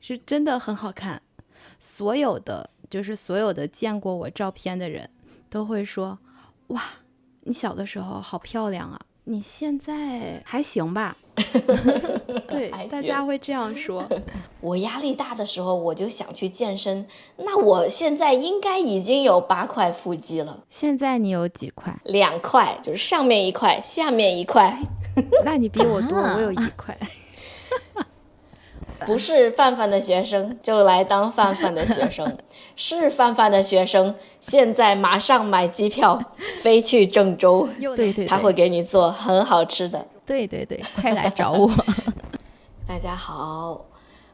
是真的很好看。所有的见过我照片的人都会说，哇，你小的时候好漂亮啊，你现在还行吧？对，还大家行。会这样说。我压力大的时候，我就想去健身，那我现在应该已经有8块腹肌了。现在你有几块？ 2块，就是上面1块，下面1块。那你比我多，我有1块。不是范范的学生就来当范范的学生，是范范的学生现在马上买机票飞去郑州，对他会给你做很好吃的。对，快来找我。大家好，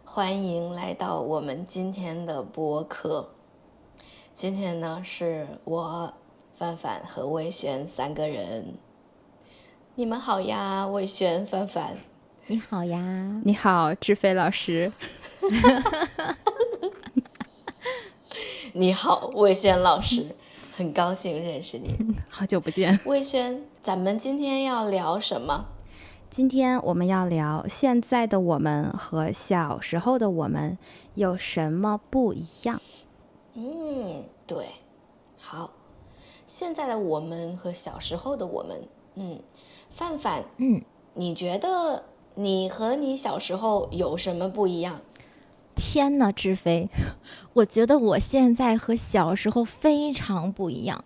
欢迎来到我们今天的播客。今天呢，是我、范范和魏璇3个人。你们好呀，魏璇、范范。你好呀。你好，志飞老师。你好，魏璇老师，很高兴认识你。好久不见。魏璇，咱们今天要聊什么？今天我们要聊现在的我们和小时候的我们有什么不一样。对，好，现在的我们和小时候的我们，范范，你觉得你和你小时候有什么不一样？天哪，志飞，我觉得我现在和小时候非常不一样。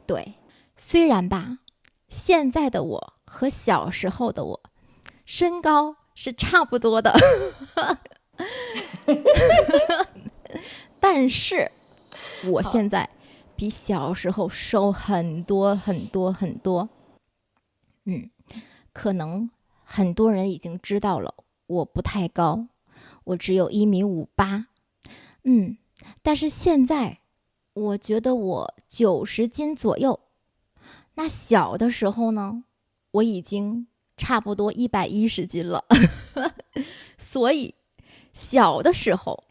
对，虽然吧，现在的我和小时候的我身高是差不多的，但是我现在比小时候瘦很多很多很多。可能很多人已经知道了，我不太高，我只有1.58米。但是现在我觉得我90斤左右。那小的时候呢，我已经差不多110斤了。所以小的时候，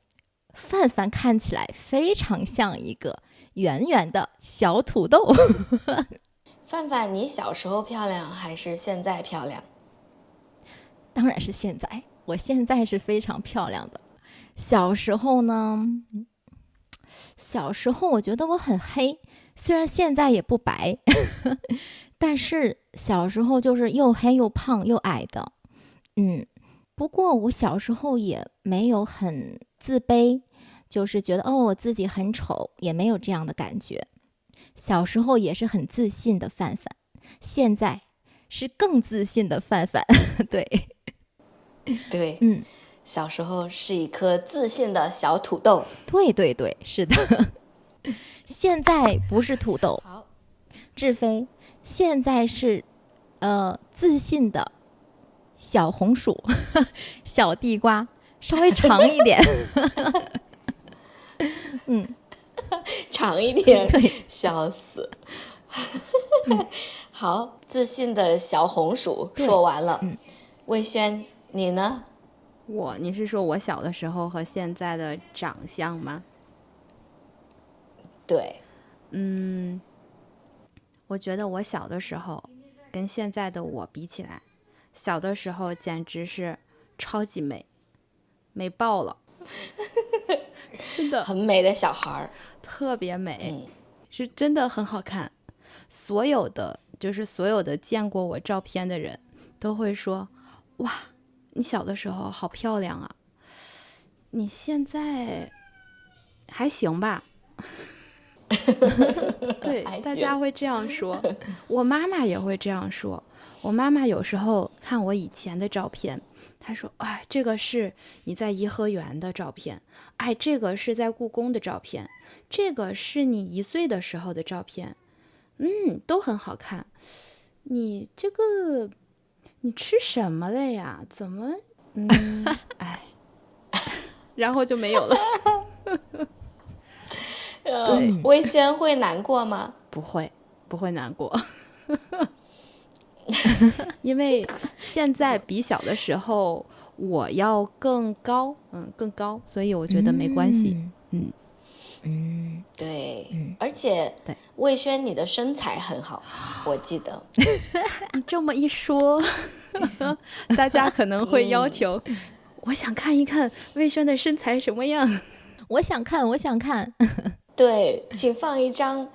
范范看起来非常像一个圆圆的小土豆。范范，你小时候漂亮还是现在漂亮？当然是现在，我现在是非常漂亮的。小时候呢，小时候我觉得我很黑，虽然现在也不白，但是小时候就是又黑又胖又矮的。不过我小时候也没有很自卑，就是觉得我自己很丑，也没有这样的感觉。小时候也是很自信的范范，现在是更自信的范范。对，小时候是一颗自信的小土豆。对，是的。现在不是土豆，好，志飞，现在是自信的小红薯，小地瓜，稍微长一点。长一点，对，笑死。好，自信的小红薯说完了。魏轩，你呢？你是说我小的时候和现在的长相吗？对，我觉得我小的时候跟现在的我比起来，小的时候简直是超级美，美爆了。真的很美的小孩儿，特别美，是真的很好看。所有的见过我照片的人都会说，哇，你小的时候好漂亮啊，你现在还行吧？对，大家会这样说。我妈妈也会这样说。我妈妈有时候看我以前的照片，她说，哎，这个是你在颐和园的照片，哎，这个是在故宫的照片，这个是你1岁的时候的照片，都很好看。你这个你吃什么了呀？怎么哎，然后就没有了。对，魏轩会难过吗？不会难过。因为现在比小的时候我要更高，所以我觉得没关系。对，而且对，魏轩你的身材很好，我记得。你这么一说，大家可能会要求我想看一看魏轩的身材什么样。我想看，我想看。对，请放一张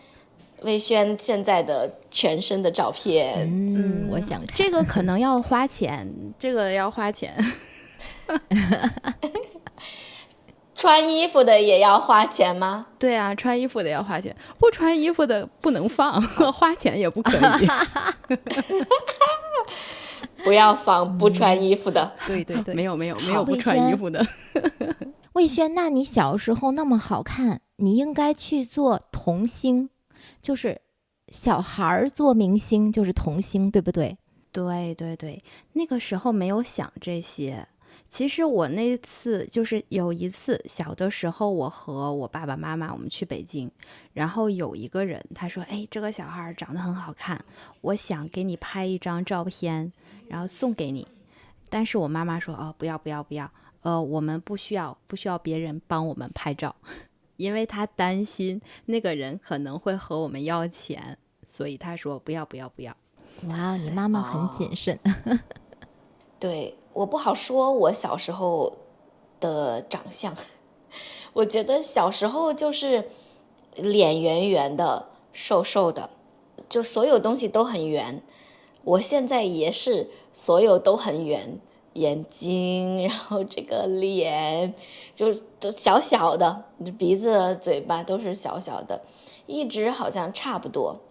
魏轩现在的全身的照片。我想看。这个可能要花钱，这个要花钱。穿衣服的也要花钱吗？对啊，穿衣服的要花钱，不穿衣服的不能放，花钱也不可以。不要放不穿衣服的。对对对，没有不穿衣服的。魏轩，那你小时候那么好看，你应该去做童星，就是小孩做明星就是童星，对不对？对对对，那个时候没有想这些。其实我那次就是有一次小的时候，我和我爸爸妈妈我们去北京，然后有一个人他说，哎，这个小孩长得很好看，我想给你拍一张照片，然后送给你。但是我妈妈说，哦，不要，我们不需要别人帮我们拍照，因为她担心那个人可能会和我们要钱，所以她说不要。哇，你妈妈很谨慎。对，我不好说我小时候的长相，我觉得小时候就是脸圆圆的、瘦瘦的，就所有东西都很圆。我现在也是所有都很圆，眼睛，然后这个脸就都小小的，鼻子、嘴巴都是小小的，一直好像差不多。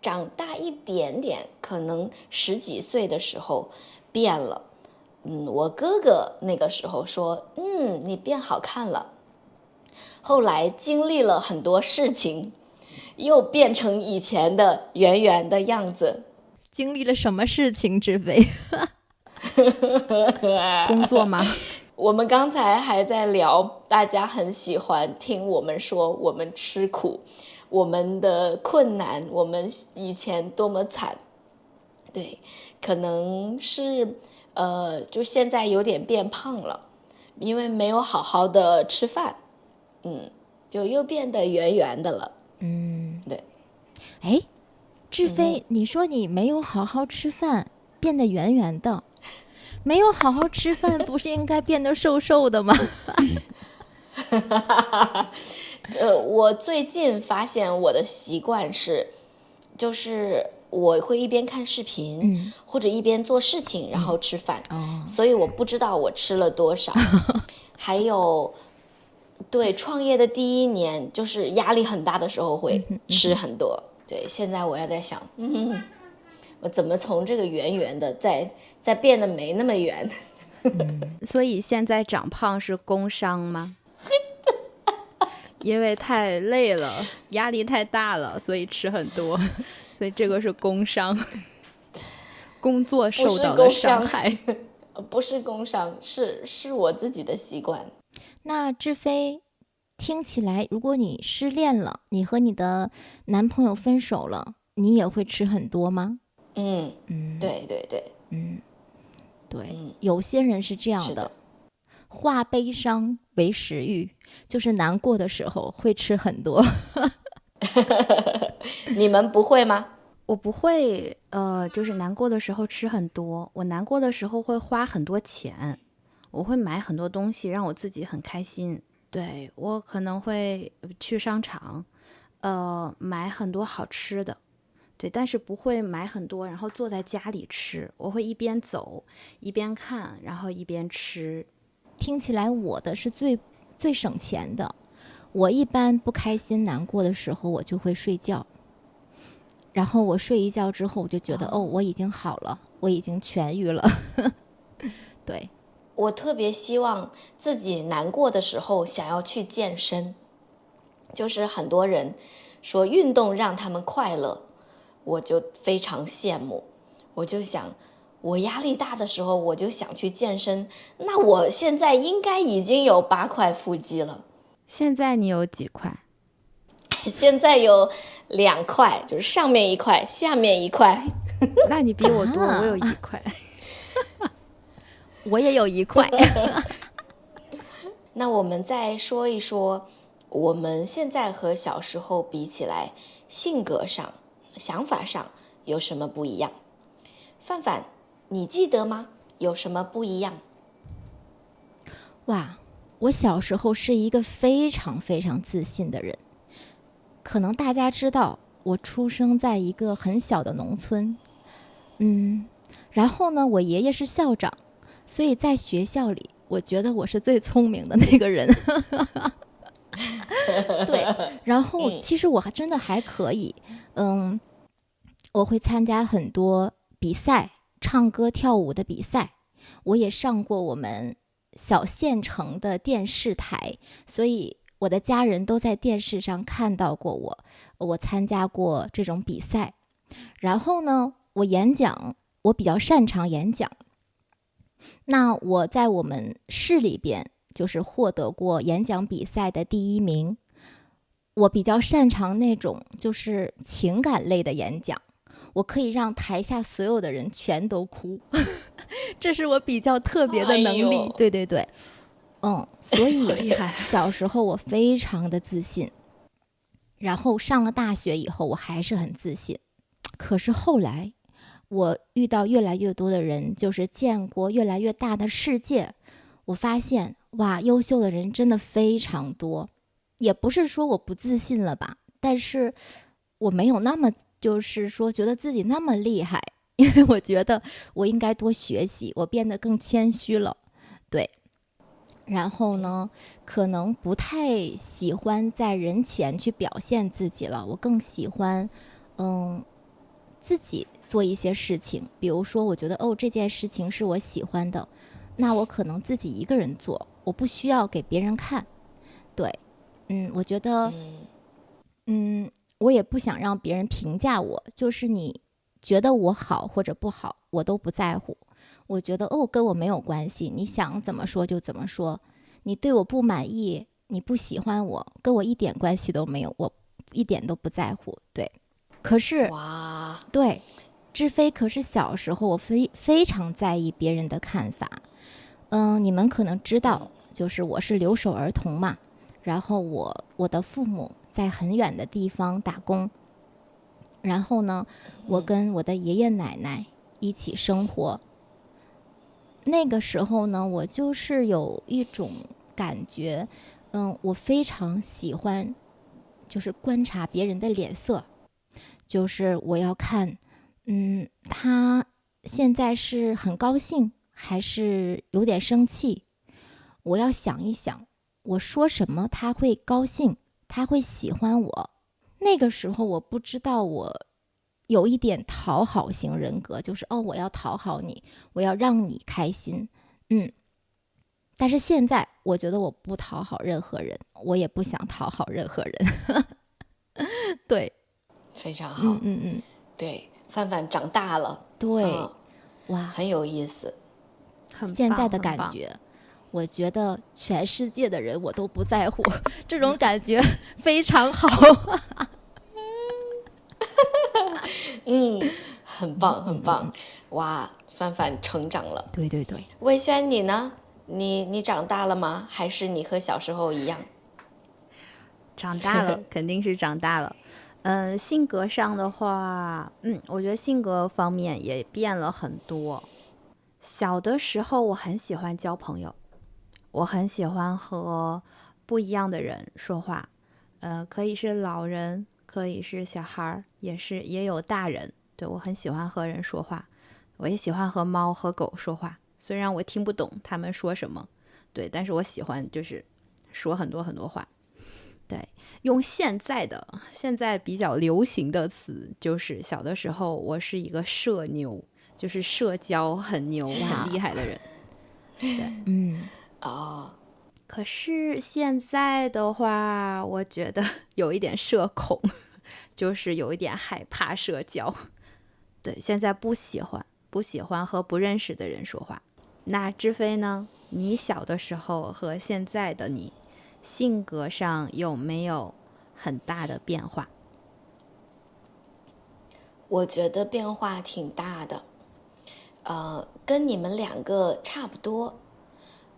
长大一点点，可能10几岁的时候变了。我哥哥那个时候说，你变好看了。后来经历了很多事情，又变成以前的圆圆的样子。经历了什么事情，志飞？工作吗？我们刚才还在聊，大家很喜欢听我们说我们吃苦，我们的困难，我们以前多么惨。对，可能是就现在有点变胖了，因为没有好好的吃饭，就又变得圆圆的了。对。哎，志飞，你说你没有好好吃饭，变得圆圆的，没有好好吃饭，不是应该变得瘦瘦的吗？我最近发现我的习惯是，就是我会一边看视频，或者一边做事情，然后吃饭，所以我不知道我吃了多少。还有，对，创业的第1年，就是压力很大的时候会吃很多。对，现在我要在想，我怎么从这个圆圆的再变得没那么圆。所以现在长胖是工伤吗？因为太累了，压力太大了，所以吃很多，所以这个是工伤，工作受到的伤害。不是工伤，是我自己的习惯。那志飞，听起来如果你失恋了，你和你的男朋友分手了，你也会吃很多吗？对对对，对，有些人是这样的，是的。化悲伤为食欲，就是难过的时候会吃很多。你们不会吗？我不会，就是难过的时候吃很多。我难过的时候会花很多钱，我会买很多东西让我自己很开心。对，我可能会去商场，买很多好吃的。对，但是不会买很多，然后坐在家里吃。我会一边走一边看，然后一边吃。听起来我的是最省钱的。我一般不开心难过的时候，我就会睡觉。然后我睡一觉之后，我就觉得我已经好了，我已经痊愈了。对，我特别希望自己难过的时候想要去健身，就是很多人说运动让他们快乐，我就非常羡慕。我就想，我压力大的时候我就想去健身，那我现在应该已经有8块腹肌了。现在你有几块？现在有2块，就是上面1块，下面1块。那你比我多，我有1块。我也有1块。那我们再说一说，我们现在和小时候比起来，性格上、想法上有什么不一样？范范，你记得吗？有什么不一样？哇，我小时候是一个非常非常自信的人。可能大家知道，我出生在一个很小的农村，然后呢，我爷爷是校长，所以在学校里，我觉得我是最聪明的那个人。对，然后其实我真的还可以，我会参加很多比赛，唱歌跳舞的比赛，我也上过我们小县城的电视台，所以我的家人都在电视上看到过我参加过这种比赛。然后呢，我演讲，我比较擅长演讲。那我在我们市里边就是获得过演讲比赛的第1名。我比较擅长那种就是情感类的演讲，我可以让台下所有的人全都哭，这是我比较特别的能力。对对对，所以厉害。小时候我非常的自信，然后上了大学以后我还是很自信。可是后来我遇到越来越多的人，就是见过越来越大的世界，我发现哇，优秀的人真的非常多。也不是说我不自信了吧，但是我没有那么就是说觉得自己那么厉害，因为我觉得我应该多学习，我变得更谦虚了。对，然后呢，可能不太喜欢在人前去表现自己了，我更喜欢自己做一些事情。比如说我觉得这件事情是我喜欢的，那我可能自己一个人做，我不需要给别人看。对，我觉得我也不想让别人评价我，就是你觉得我好或者不好我都不在乎。我觉得跟我没有关系，你想怎么说就怎么说，你对我不满意，你不喜欢我，跟我一点关系都没有，我一点都不在乎。对，可是哇，对，志飞，可是小时候我非常在意别人的看法。你们可能知道，就是我是留守儿童嘛，然后我的父母在很远的地方打工，然后呢，我跟我的爷爷奶奶一起生活。那个时候呢，我就是有一种感觉，我非常喜欢，就是观察别人的脸色，就是我要看，他现在是很高兴，还是有点生气？我要想一想，我说什么他会高兴，他会喜欢我。那个时候我不知道我有一点讨好型人格，就是我要讨好你，我要让你开心。但是现在我觉得我不讨好任何人，我也不想讨好任何人。对，非常好。对，范范长大了。对，哇，很有意思。现在的感觉，我觉得全世界的人我都不在乎，这种感觉非常好。很棒，很棒。哇，范范成长了。对对对。魏轩，你呢？你长大了吗？还是你和小时候一样？长大了，肯定是长大了。性格上的话，我觉得性格方面也变了很多。小的时候我很喜欢交朋友，我很喜欢和不一样的人说话，可以是老人，可以是小孩，也有大人。对，我很喜欢和人说话，我也喜欢和猫和狗说话，虽然我听不懂他们说什么，对，但是我喜欢就是说很多很多话。对，用现在比较流行的词，就是小的时候我是一个社牛，就是社交很牛很厉害的人。对，可是现在的话，我觉得有一点社恐，就是有一点害怕社交。对，现在不喜欢和不认识的人说话。那志飞呢？你小的时候和现在的你，性格上有没有很大的变化？我觉得变化挺大的，跟你们两个差不多。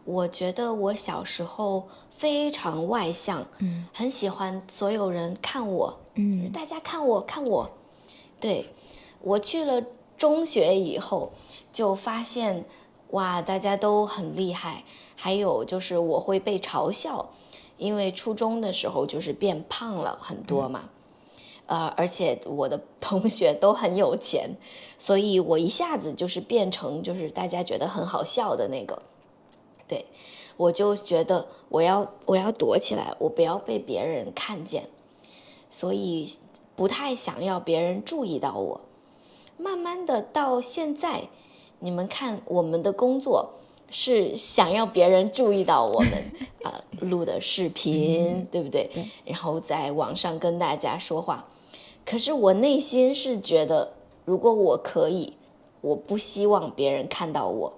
我觉得我小时候非常外向，很喜欢所有人看我，大家看我看我。对，我去了中学以后，就发现哇，大家都很厉害，还有就是我会被嘲笑，因为初中的时候就是变胖了很多嘛，而且我的同学都很有钱，所以我一下子就是变成就是大家觉得很好笑的那个，对，我就觉得我要躲起来，我不要被别人看见，所以不太想要别人注意到我。慢慢的到现在，你们看我们的工作是想要别人注意到我们录的视频，对不对？然后在网上跟大家说话。可是我内心是觉得，如果我可以，我不希望别人看到我，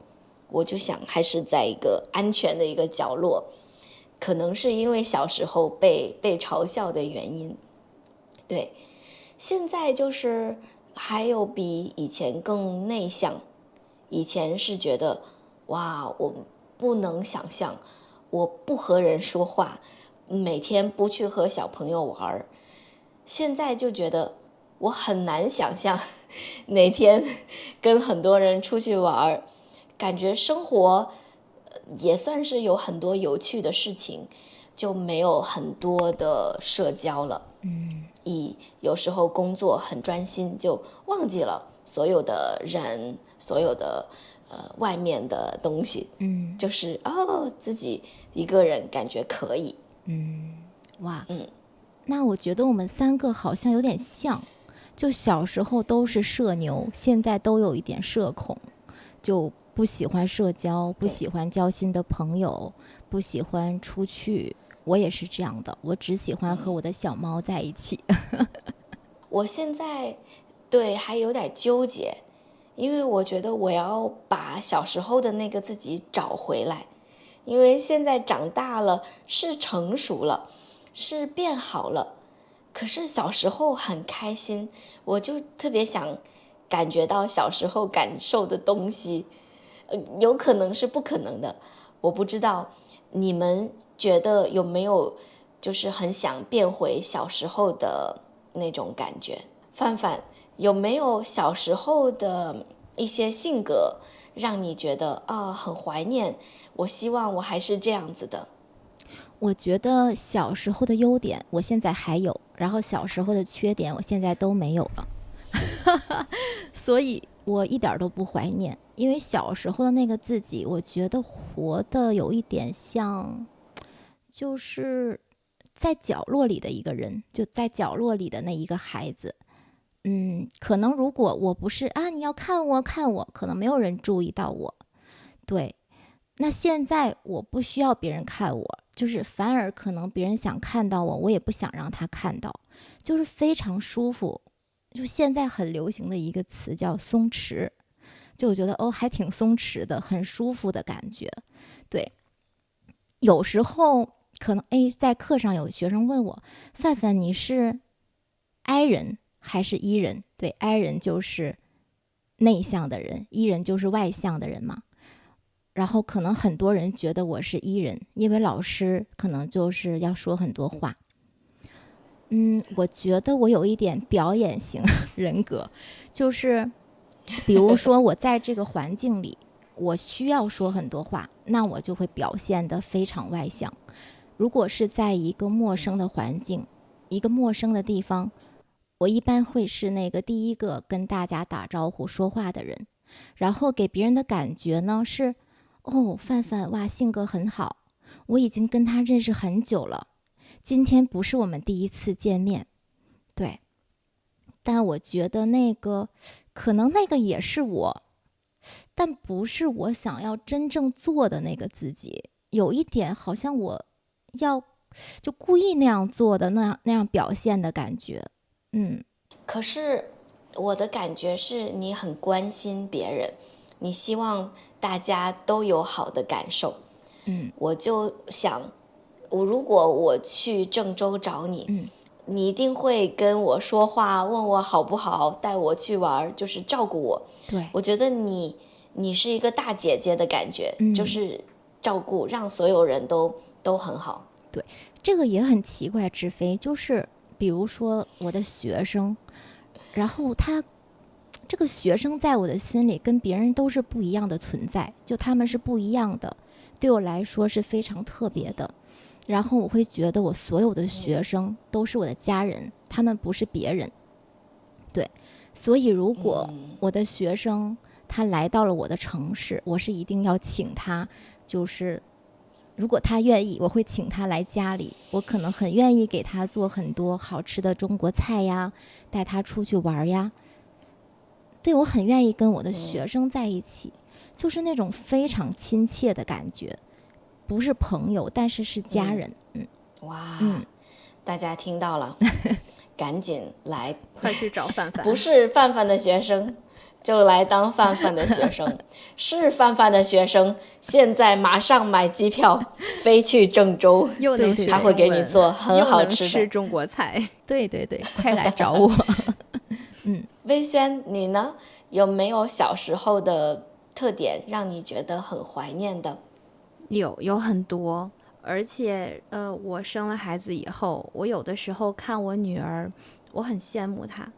我就想还是在一个安全的一个角落。可能是因为小时候被嘲笑的原因，对，现在就是还有比以前更内向。以前是觉得哇，我不能想象，我不和人说话，每天不去和小朋友玩。现在就觉得我很难想象哪天跟很多人出去玩，感觉生活也算是有很多有趣的事情，就没有很多的社交了。有时候工作很专心，就忘记了所有的人，所有的外面的东西。就是自己一个人感觉可以。哇，那我觉得我们3个好像有点像，就小时候都是社牛，现在都有一点社恐，就不喜欢社交，不喜欢交新的朋友，不喜欢出去。我也是这样的，我只喜欢和我的小猫在一起。我现在对还有点纠结，因为我觉得我要把小时候的那个自己找回来，因为现在长大了，是成熟了，是变好了，可是小时候很开心，我就特别想感觉到小时候感受的东西，有可能是不可能的，我不知道你们觉得有没有就是很想变回小时候的那种感觉。范范有没有小时候的一些性格让你觉得很怀念，我希望我还是这样子的？我觉得小时候的优点我现在还有，然后小时候的缺点我现在都没有了。所以我一点都不怀念，因为小时候的那个自己，我觉得活得有一点像，就是在角落里的一个人，就在角落里的那一个孩子。可能如果我不是你要看我看我，可能没有人注意到我。对，那现在我不需要别人看我，就是反而可能别人想看到我，我也不想让他看到，就是非常舒服。就现在很流行的一个词叫松弛，就我觉得还挺松弛的，很舒服的感觉。对，有时候可能在课上有学生问我，范范你是 I 人还是 E 人？对， I 人就是内向的人， E 人就是外向的人嘛。然后可能很多人觉得我是 E 人，因为老师可能就是要说很多话。我觉得我有一点表演型人格，就是比如说我在这个环境里，我需要说很多话，那我就会表现得非常外向。如果是在一个陌生的环境，一个陌生的地方，我一般会是那个第一个跟大家打招呼说话的人，然后给别人的感觉呢是，范范哇，性格很好，我已经跟他认识很久了，今天不是我们第一次见面。对，但我觉得可能那个也是我，但不是我想要真正做的那个自己。有一点好像我要就故意那样做的，那样表现的感觉。可是我的感觉是你很关心别人，你希望大家都有好的感受。我就想，如果我去郑州找你，你一定会跟我说话，问我好不好，带我去玩，就是照顾我。对，我觉得你是一个大姐姐的感觉，就是照顾，让所有人都很好。对，这个也很奇怪，志飞，就是比如说我的学生，然后这个学生在我的心里跟别人都是不一样的存在，就他们是不一样的，对我来说是非常特别的。然后我会觉得我所有的学生都是我的家人，他们不是别人。对，所以如果我的学生他来到了我的城市，我是一定要请他，就是如果他愿意，我会请他来家里，我可能很愿意给他做很多好吃的中国菜呀，带他出去玩呀。对，我很愿意跟我的学生在一起，就是那种非常亲切的感觉，不是朋友，但是是家人。哇，大家听到了，赶紧来，快去找范范。不是范范的学生，就来当范范的学生；是范范的学生，现在马上买机票飞去郑州，又能学他会给你做很好又能吃的吃中国菜。对对对，快来找我。魏轩，你呢？有没有小时候的特点让你觉得很怀念的？有很多，而且我生了孩子以后，我有的时候看我女儿，我很羡慕她，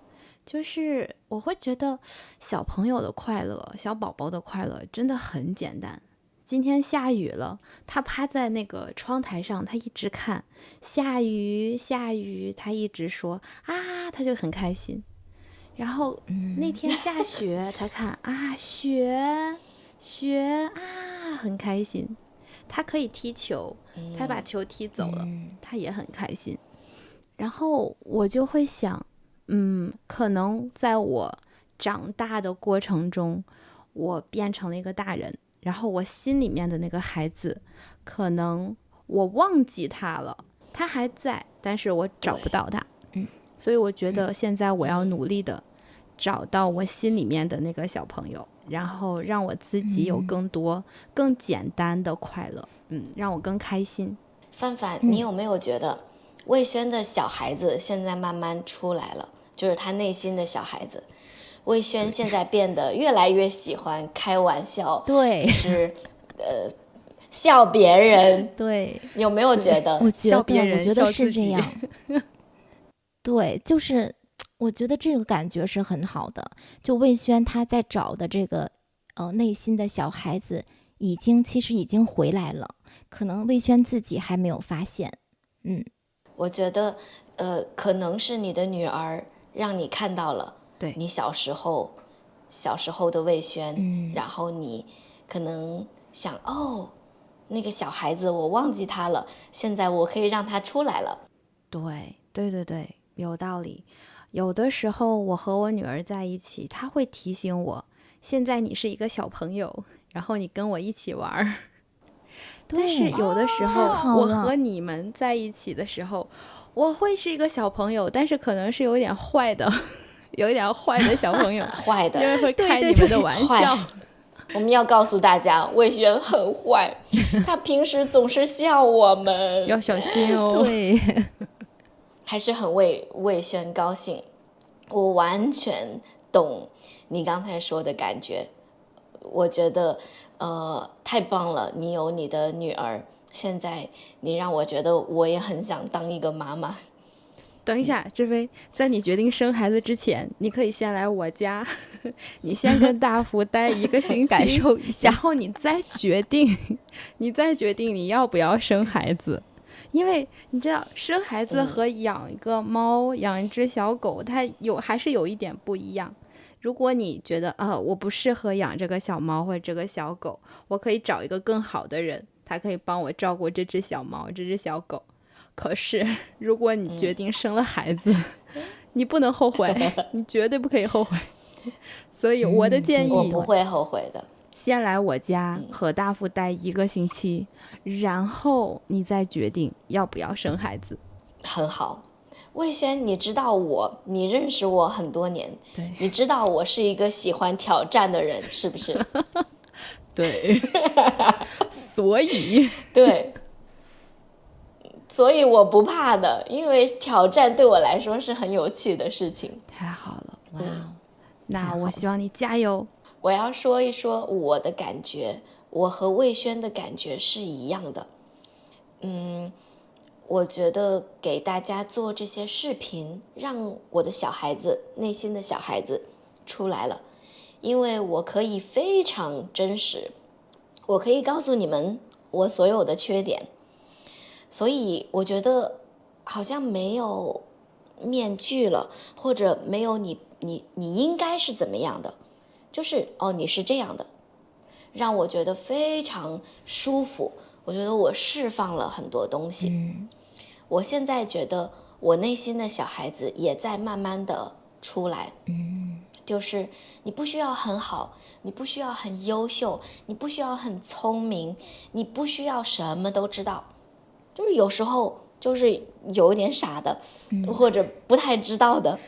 就是我会觉得小朋友的快乐，小宝宝的快乐真的很简单。今天下雨了，他趴在那个窗台上，他一直看下雨下雨，他一直说啊，他就很开心。然后那天下雪，他看啊雪雪啊，很开心。他可以踢球，他把球踢走了，他也很开心。然后我就会想，可能在我长大的过程中，我变成了一个大人，然后我心里面的那个孩子，可能我忘记他了，他还在，但是我找不到他。所以我觉得现在我要努力的找到我心里面的那个小朋友，然后让我自己有更多、更简单的快乐，让我更开心。范范，你有没有觉得魏轩的小孩子现在慢慢出来了，就是他内心的小孩子？魏轩现在变得越来越喜欢开玩笑，对，是笑别人。对，有没有觉得？我觉笑别人得笑自己是这样。对，就是我觉得这个感觉是很好的。就魏轩他在找的这个内心的小孩子，其实已经回来了，可能魏轩自己还没有发现。我觉得可能是你的女儿让你看到了，对你小时候的魏轩，然后你可能想，那个小孩子我忘记他了，现在我可以让他出来了。对，有道理。有的时候我和我女儿在一起，她会提醒我，现在你是一个小朋友，然后你跟我一起玩。但是有的时候我和你们在一起的时候，我会是一个小朋友，但是可能是有点坏的有点坏的小朋友坏的，因为会开你们的玩笑。我们要告诉大家，魏轩很坏，他平时总是笑我们，要小心哦。对，还是很为魏轩高兴。我完全懂你刚才说的感觉，我觉得太棒了，你有你的女儿，现在你让我觉得我也很想当一个妈妈。等一下，志飞，在你决定生孩子之前，你可以先来我家，你先跟大福待1个星期，感受一下，然后你再决定你要不要生孩子。因为你知道，生孩子和养一个猫、养一只小狗，它还是有一点不一样。如果你觉得我不适合养这个小猫或者这个小狗，我可以找一个更好的人，他可以帮我照顾这只小猫、这只小狗。可是如果你决定生了孩子，你不能后悔，你绝对不可以后悔。所以我的建议，我不会后悔的。先来我家和大福待1个星期，然后你再决定要不要生孩子。很好，魏轩，你知道你认识我很多年，对，你知道我是一个喜欢挑战的人，是不是？对，所以对，所以我不怕的，因为挑战对我来说是很有趣的事情。太好了，哇，那我希望你加油。我要说一说我的感觉，我和魏轩的感觉是一样的。我觉得给大家做这些视频，让我的小孩子内心的小孩子出来了，因为我可以非常真实，我可以告诉你们我所有的缺点，所以我觉得好像没有面具了，或者没有你应该是怎么样的，就是你是这样的，让我觉得非常舒服。我觉得我释放了很多东西。我现在觉得我内心的小孩子也在慢慢的出来。就是你不需要很好，你不需要很优秀，你不需要很聪明，你不需要什么都知道，就是有时候就是有一点傻的，或者不太知道的，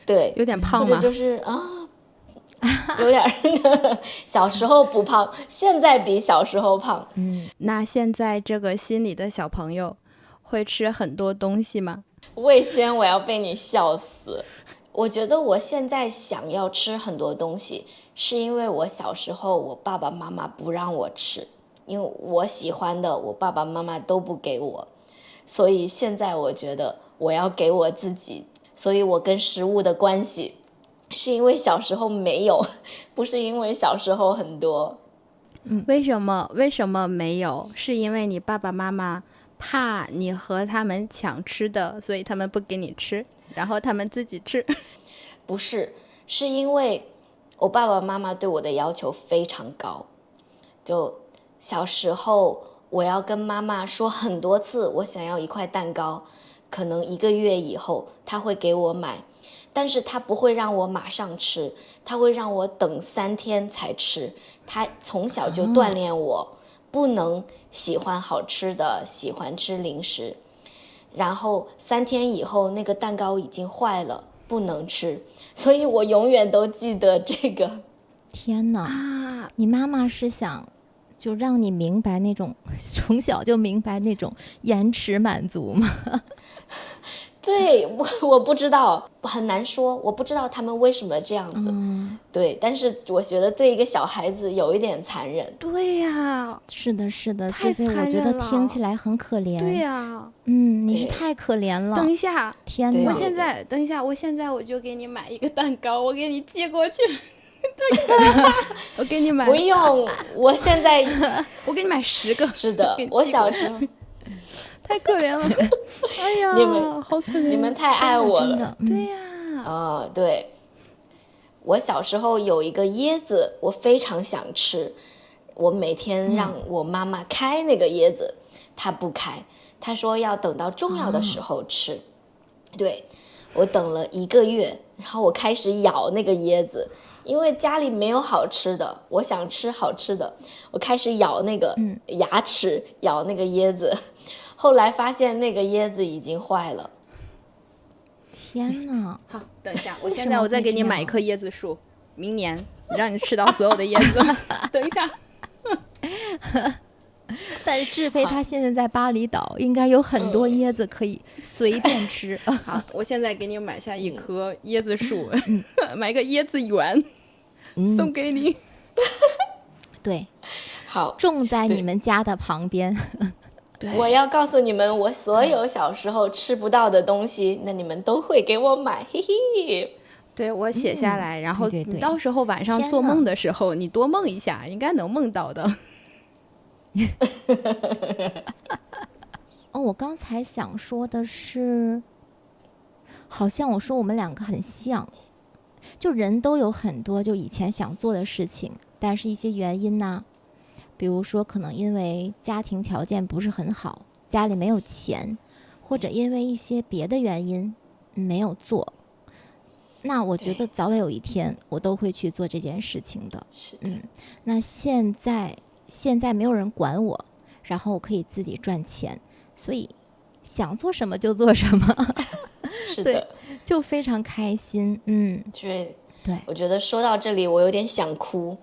对，有点胖吗？或者就是有点小时候不胖，现在比小时候胖。那现在这个心里的小朋友会吃很多东西吗？魏轩，我要被你笑死。我觉得我现在想要吃很多东西，是因为我小时候我爸爸妈妈不让我吃，因为我喜欢的我爸爸妈妈都不给我，所以现在我觉得我要给我自己。所以我跟食物的关系是因为小时候没有，不是因为小时候很多。为什么没有？是因为你爸爸妈妈怕你和他们抢吃的，所以他们不给你吃，然后他们自己吃？不是，是因为我爸爸妈妈对我的要求非常高。就小时候我要跟妈妈说很多次我想要一块蛋糕，可能1个月以后他会给我买，但是他不会让我马上吃，他会让我等3天才吃。他从小就锻炼我不能喜欢好吃的，喜欢吃零食，然后3天以后那个蛋糕已经坏了，不能吃，所以我永远都记得这个。天哪，你妈妈是想就让你明白那种从小就明白那种延迟满足吗？对，我不知道，很难说，我不知道他们为什么这样子。对，但是我觉得对一个小孩子有一点残忍。对呀，是的，是的，太残忍了，我觉得听起来很可怜。对呀，你是太可怜了。等一下，天哪！等一下，我现在我就给你买一个蛋糕，我给你寄过去。我给你买。不用，我现在我给你买10个。是的，我小时候太可怜了。哎呀，你们好可怜，你们太爱我了。真的，对呀。对，我小时候有一个椰子，我非常想吃，我每天让我妈妈开那个椰子，她不开，她说要等到重要的时候吃。对，我等了1个月，然后我开始咬那个椰子，因为家里没有好吃的，我想吃好吃的，我开始咬那个牙齿，咬那个椰子，后来发现那个椰子已经坏了。天哪！好，等一下，我现在我再给你买一棵椰子树，明年让你吃到所有的椰子。等一下。但是志飞他现在在巴厘岛，应该有很多椰子可以随便吃。好，我现在给你买下一棵椰子树，买个椰子园，送给你。对，好，种在你们家的旁边。对，我要告诉你们，我所有小时候吃不到的东西，那你们都会给我买，嘿嘿。对，我写下来，然后对你到时候晚上做梦的时候，你多梦一下，应该能梦到的。我刚才想说的是，好像我说我们两个很像，就人都有很多就以前想做的事情，但是一些原因呢，比如说可能因为家庭条件不是很好，家里没有钱，或者因为一些别的原因没有做。那我觉得早晚有一天我都会去做这件事情的。是的。那现在没有人管我，然后我可以自己赚钱，所以想做什么就做什么。是的，就非常开心。对，我觉得说到这里我有点想哭。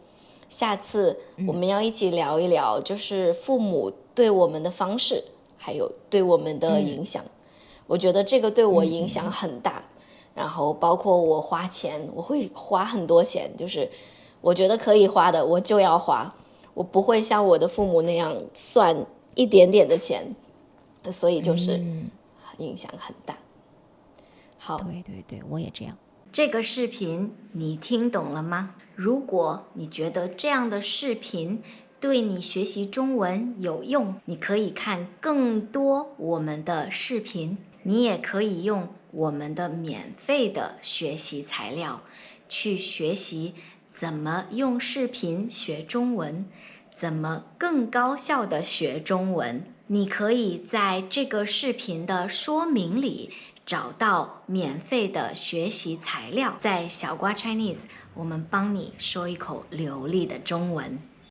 下次我们要一起聊一聊，就是父母对我们的方式，还有对我们的影响。我觉得这个对我影响很大。然后包括我花钱，我会花很多钱，就是我觉得可以花的我就要花，我不会像我的父母那样算一点点的钱，所以就是影响很大。好，对，我也这样。这个视频你听懂了吗？如果你觉得这样的视频对你学习中文有用，你可以看更多我们的视频，你也可以用我们的免费的学习材料去学习怎么用视频学中文，怎么更高效的学中文。你可以在这个视频的说明里找到免费的学习材料，在小瓜 Chinese，我们帮你说一口流利的中文。